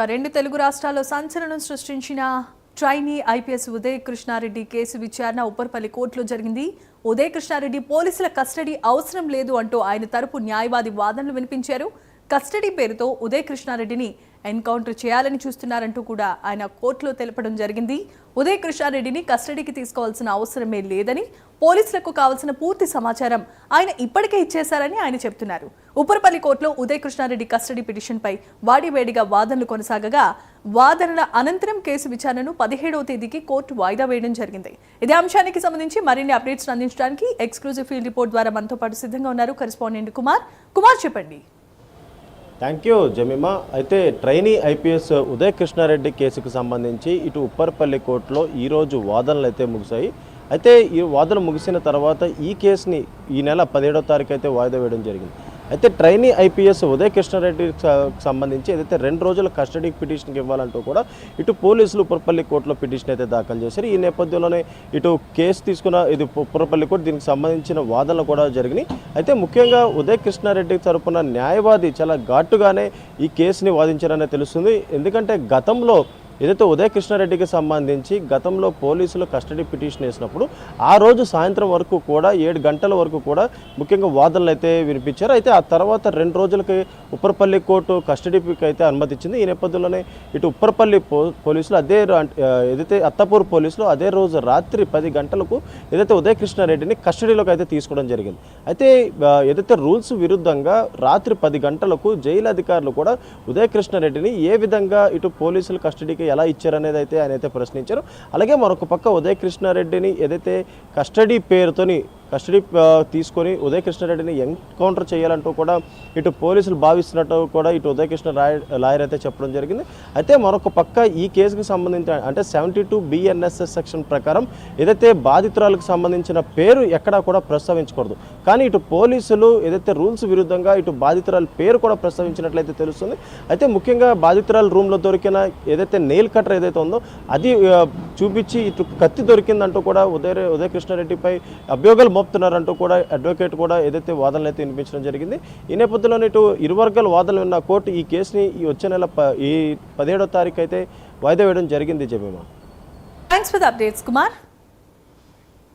రెండు తెలుగు రాష్ట్రాల్లో సంచలనం సృష్టించిన trainee IPS Uday Krishna Reddy case విచారణ ఉప్పర్పల్లి కోర్టులో జరిగింది. ఉదయ్ కృష్ణారెడ్డి పోలీసుల కస్టడీ అవసరం లేదు అంటూ ఆయన తరపు న్యాయవాది వాదనలు వినిపించారు. కస్టడీ పేరుతో ఉదయ్ కృష్ణారెడ్డిని ఎన్కౌంటర్ చేయాలని చూస్తున్నారంటూ కూడా ఆయన కోర్టులో తెలపడం జరిగింది. ఉదయ్ కృష్ణారెడ్డిని కస్టడీకి తీసుకోవాల్సిన అవసరమే లేదని, పోలీసులకు కావాల్సిన పూర్తి సమాచారం ఆయన ఇప్పటికే ఇచ్చేశారని ఆయన చెబుతున్నారు. ఉప్పర్పల్లి కోర్టులో ఉదయ్ కృష్ణారెడ్డి కస్టడీ పిటిషన్పై వాడివేడిగా వాదనలు కొనసాగగా వాదనల అనంతరం కేసు విచారణను 17వ తేదీకి కోర్టు వాయిదా వేయడం జరిగింది. ఇదే అంశానికి సంబంధించి మరిన్ని అప్డేట్స్ అందించడానికి ఎక్స్క్లూజివ్ ఫీల్డ్ రిపోర్ట్ ద్వారా మనతో పాటు సిద్ధంగా ఉన్నారు కరెస్పాండెంట్ కుమార్ చెప్పండి. Thank you Jemimah. అయితే ట్రైనీ ఐపీఎస్ ఉదయ్ కృష్ణారెడ్డి కేసుకు సంబంధించి ఇటు ఉప్పర్పల్లి కోర్టులో ఈరోజు వాదనలు అయితే ముగిశాయి. అయితే ఈ వాదన ముగిసిన తర్వాత ఈ కేసుని ఈ నెల 17వ తారీఖు అయితే వాయిదా వేయడం జరిగింది. అయితే ట్రైనీ ఐపీఎస్ ఉదయ్ కృష్ణారెడ్డికి సంబంధించి ఏదైతే 2 రోజుల కస్టడీ పిటిషన్కి ఇవ్వాలంటూ కూడా ఇటు పోలీసులు ఉప్పర్పల్లి కోర్టులో పిటిషన్ అయితే దాఖలు చేశారు. ఈ నేపథ్యంలోనే ఇటు కేసు తీసుకున్న ఇది ఉప్పర్పల్లి కోర్టు దీనికి సంబంధించిన వాదనలు కూడా జరిగినాయి. అయితే ముఖ్యంగా ఉదయ్ కృష్ణారెడ్డి తరపున న్యాయవాది చాలా ఘాటుగానే ఈ కేసుని వాదించారనే తెలుస్తుంది. ఎందుకంటే గతంలో ఏదైతే ఉదయ్ కృష్ణారెడ్డికి సంబంధించి గతంలో పోలీసులు కస్టడీ పిటిషన్ వేసినప్పుడు ఆ రోజు సాయంత్రం వరకు కూడా 7 గంటల వరకు కూడా ముఖ్యంగా వాదనలు అయితే వినిపించారు. అయితే ఆ తర్వాత 2 రోజులకి ఉప్పర్పల్లి కోర్టు కస్టడీకి అయితే అనుమతించింది. ఈ నేపథ్యంలోనే ఇటు ఉప్పర్పల్లి పోలీసులు ఏదైతే అత్తపూర్ పోలీసులు అదే రోజు రాత్రి 10 గంటలకు ఏదైతే ఉదయ్ కృష్ణారెడ్డిని కస్టడీలోకి అయితే తీసుకోవడం జరిగింది. అయితే ఏదైతే రూల్స్ విరుద్ధంగా రాత్రి 10 గంటలకు జైలు అధికారులు కూడా ఉదయ్ కృష్ణారెడ్డిని ఏ విధంగా ఇటు పోలీసులు కస్టడీకి ఎలా ఇచ్చారనేది అయితే ఆయన అయితే ప్రశ్నించారు. అలాగే మరొక పక్క ఉదయ్ కృష్ణారెడ్డిని ఏదైతే కస్టడీ పేరుతోని కస్టడీ తీసుకొని ఉదయ్ కృష్ణారెడ్డిని ఎన్కౌంటర్ చేయాలంటూ కూడా ఇటు పోలీసులు భావిస్తున్నట్టు కూడా ఇటు ఉదయ్ కృష్ణ లాయర్ అయితే చెప్పడం జరిగింది. అయితే మరొక పక్క ఈ కేసుకు సంబంధించి అంటే 72 BNSS సెక్షన్ ప్రకారం ఏదైతే బాధితురాలకు సంబంధించిన పేరు ఎక్కడా కూడా ప్రస్తావించకూడదు. కానీ ఇటు పోలీసులు ఏదైతే రూల్స్ విరుద్ధంగా ఇటు బాధితురాల పేరు కూడా ప్రస్తావించినట్లయితే తెలుస్తుంది. అయితే ముఖ్యంగా బాధితురాల రూమ్లో దొరికిన ఏదైతే నెయిల్ కటర్ ఏదైతే ఉందో అది చూపించి ఇటు కత్తి దొరికిందంటూ కూడా ఉదయ్ కృష్ణారెడ్డిపై అభియోగాలు మోపుతున్నారంటూ కూడా అడ్వకేట్ కూడా ఏదైతే వాదనలు అయితే వినిపించడం జరిగింది. ఈ నేపథ్యంలోనే ఇటు ఇరు వర్గాల వాదనలు విన్న కోర్టు ఈ కేసుని వచ్చే నెల 17వ తారీఖు అయితే వాయిదా వేయడం జరిగింది. Jemimah, thanks for the updates Kumar.